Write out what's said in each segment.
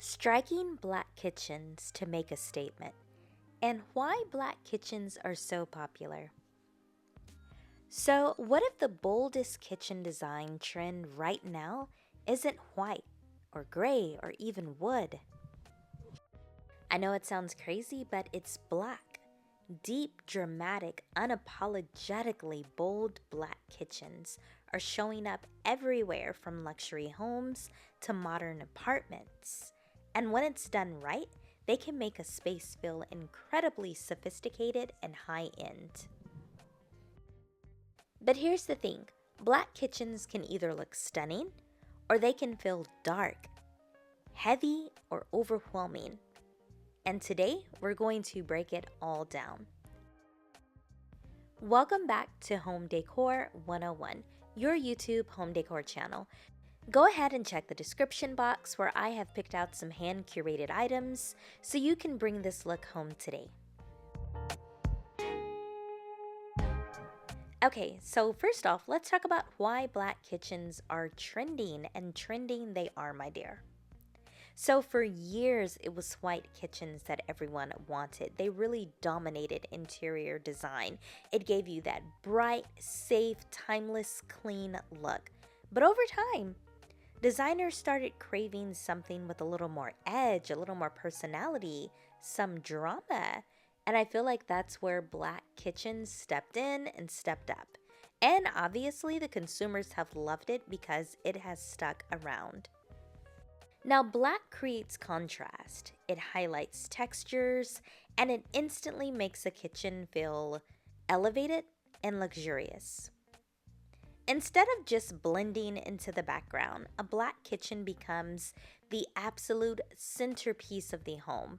Striking black kitchens to make a statement, and why black kitchens are so popular. So, what if the boldest kitchen design trend right now isn't white or gray or even wood? I know it sounds crazy, but it's black. Deep, dramatic, unapologetically bold black kitchens are showing up everywhere from luxury homes to modern apartments. And when it's done right, they can make a space feel incredibly sophisticated and high-end. But here's the thing, black kitchens can either look stunning or they can feel dark, heavy, or overwhelming. And today, we're going to break it all down. Welcome back to Home Decor 101, your YouTube home decor channel. Go ahead and check the description box where I have picked out some hand-curated items so you can bring this look home today. Okay, so first off, let's talk about why black kitchens are trending, and trending they are, my dear. So for years, it was white kitchens that everyone wanted. They really dominated interior design. It gave you that bright, safe, timeless, clean look. But over time, designers started craving something with a little more edge, a little more personality, some drama. And I feel like that's where black kitchens stepped in and stepped up. And obviously, the consumers have loved it because it has stuck around. Now, black creates contrast. It highlights textures, and it instantly makes a kitchen feel elevated and luxurious. Instead of just blending into the background, a black kitchen becomes the absolute centerpiece of the home.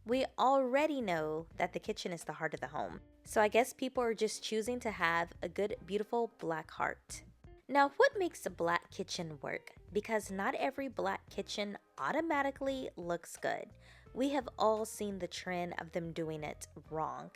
We already know that the kitchen is the heart of the home, so I guess people are just choosing to have a good, beautiful black heart. Now, what makes a black kitchen work? Because not every black kitchen automatically looks good. We have all seen the trend of them doing it wrong.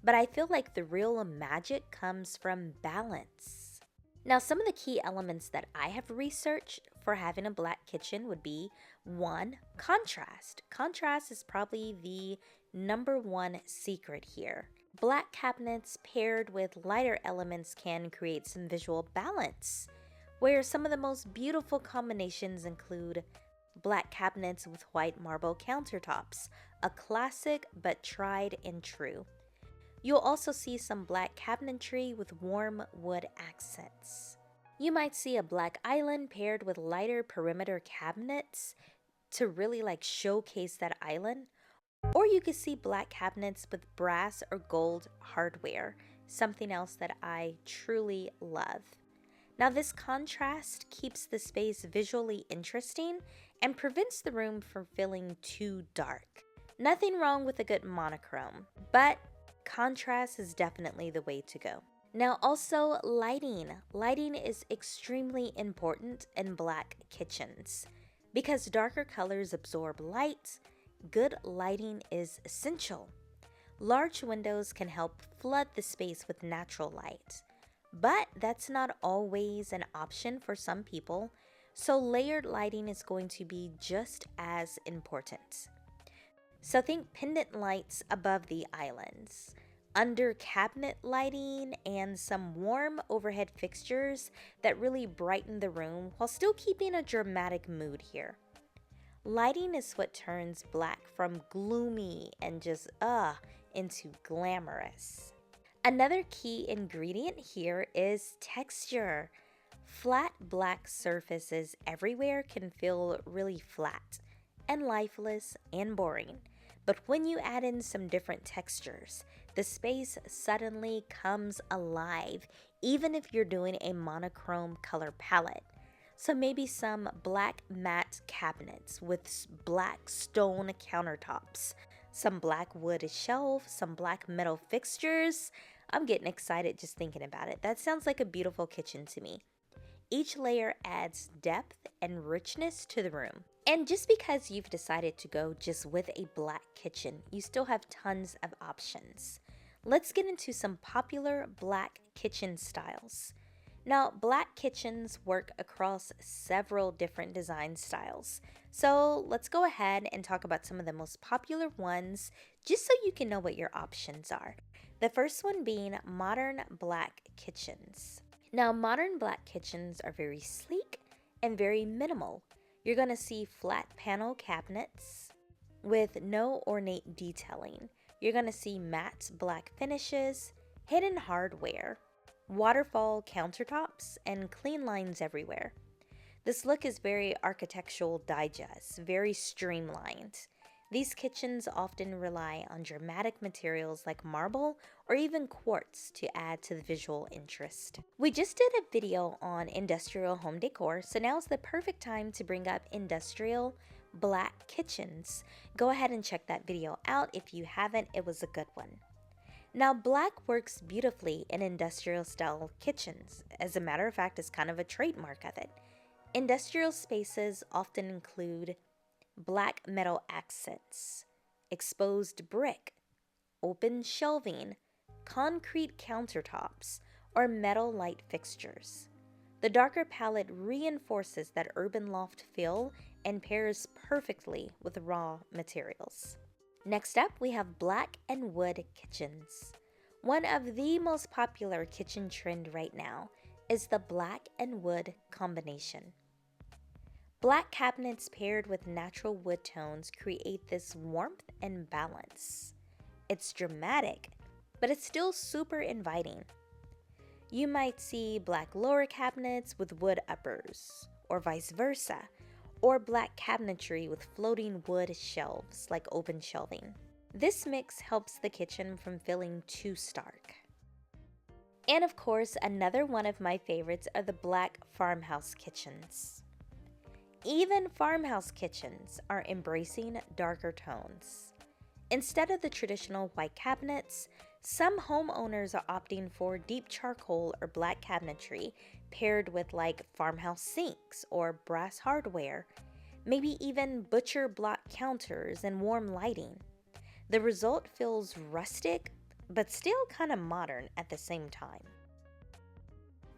But I feel like the real magic comes from balance. Now, some of the key elements that I have researched for having a black kitchen would be 1. Contrast. Contrast is probably the number one secret here. Black cabinets paired with lighter elements can create some visual balance, where some of the most beautiful combinations include black cabinets with white marble countertops, a classic but tried and true. You'll also see some black cabinetry with warm wood accents. You might see a black island paired with lighter perimeter cabinets to really showcase that island. Or you could see black cabinets with brass or gold hardware, something else that I truly love. Now, this contrast keeps the space visually interesting and prevents the room from feeling too dark. Nothing wrong with a good monochrome, but contrast is definitely the way to go. Now, also lighting. Lighting is extremely important in black kitchens because darker colors absorb light. Good lighting is essential. Large windows can help flood the space with natural light, but that's not always an option for some people, so layered lighting is going to be just as important. So think pendant lights above the islands, under cabinet lighting, and some warm overhead fixtures that really brighten the room while still keeping a dramatic mood here. Lighting is what turns black from gloomy and just into glamorous. Another key ingredient here is texture. Flat black surfaces everywhere can feel really flat and lifeless and boring. But when you add in some different textures, the space suddenly comes alive, even if you're doing a monochrome color palette. So maybe some black matte cabinets with black stone countertops, some black wood shelves, some black metal fixtures. I'm getting excited just thinking about it. That sounds like a beautiful kitchen to me. Each layer adds depth and richness to the room. And just because you've decided to go just with a black kitchen, you still have tons of options. Let's get into some popular black kitchen styles. Now, black kitchens work across several different design styles. So let's go ahead and talk about some of the most popular ones just so you can know what your options are. The first one being modern black kitchens. Now, modern black kitchens are very sleek and very minimal. You're going to see flat panel cabinets with no ornate detailing. You're going to see matte black finishes, hidden hardware, waterfall countertops, and clean lines everywhere. This look is very architectural digest, very streamlined. These kitchens often rely on dramatic materials like marble or even quartz to add to the visual interest. We just did a video on industrial home decor, so now's the perfect time to bring up industrial black kitchens. Go ahead and check that video out if you haven't, it was a good one. Now, black works beautifully in industrial style kitchens. As a matter of fact, it's kind of a trademark of it. Industrial spaces often include black metal accents, exposed brick, open shelving, concrete countertops, or metal light fixtures. The darker palette reinforces that urban loft feel and pairs perfectly with raw materials. Next up, we have black and wood kitchens. One of the most popular kitchen trend right now is the black and wood combination. Black cabinets paired with natural wood tones create this warmth and balance. It's dramatic, but it's still super inviting. You might see black lower cabinets with wood uppers, or vice versa, or black cabinetry with floating wood shelves like open shelving. This mix helps the kitchen from feeling too stark. And of course, another one of my favorites are the black farmhouse kitchens. Even farmhouse kitchens are embracing darker tones. Instead of the traditional white cabinets, some homeowners are opting for deep charcoal or black cabinetry paired with like farmhouse sinks or brass hardware, maybe even butcher block counters and warm lighting. The result feels rustic, but still kind of modern at the same time.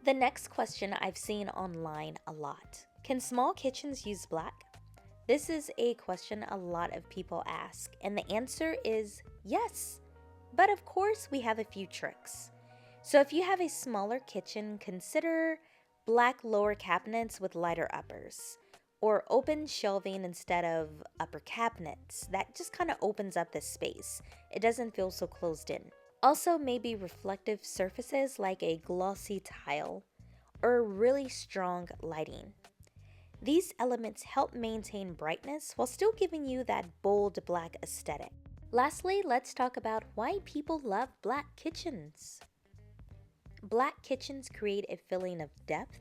The next question I've seen online a lot. Can small kitchens use black? This is a question a lot of people ask, and the answer is yes. But of course, we have a few tricks. So if you have a smaller kitchen, consider black lower cabinets with lighter uppers, or open shelving instead of upper cabinets. That just kind of opens up the space. It doesn't feel so closed in. Also, maybe reflective surfaces like a glossy tile or really strong lighting. These elements help maintain brightness while still giving you that bold black aesthetic. Lastly, let's talk about why people love black kitchens. Black kitchens create a feeling of depth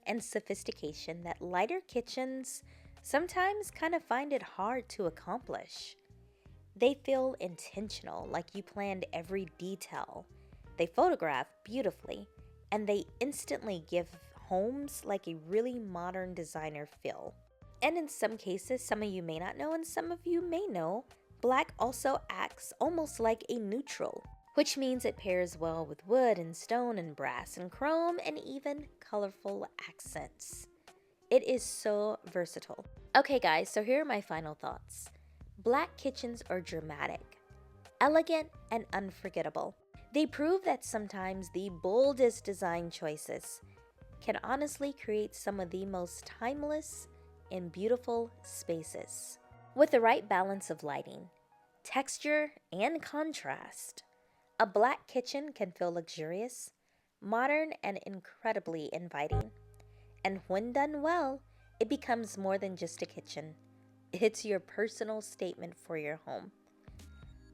and sophistication that lighter kitchens sometimes kind of find it hard to accomplish. They feel intentional, like you planned every detail. They photograph beautifully, and they instantly give homes like a really modern designer feel. And in some cases, some of you may not know and some of you may know, black also acts almost like a neutral, which means it pairs well with wood and stone and brass and chrome and even colorful accents. It is so versatile. Okay guys, so here are my final thoughts. Black kitchens are dramatic, elegant, and unforgettable. They prove that sometimes the boldest design choices can honestly create some of the most timeless and beautiful spaces. With the right balance of lighting, texture, and contrast, a black kitchen can feel luxurious, modern, and incredibly inviting. And when done well, it becomes more than just a kitchen. It's your personal statement for your home.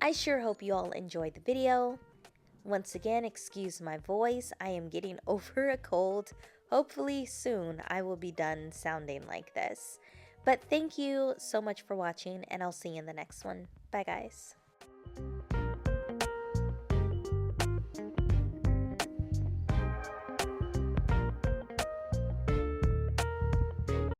I sure hope you all enjoyed the video. Once again, excuse my voice. I am getting over a cold. Hopefully soon I will be done sounding like this. But thank you so much for watching, and I'll see you in the next one. Bye guys.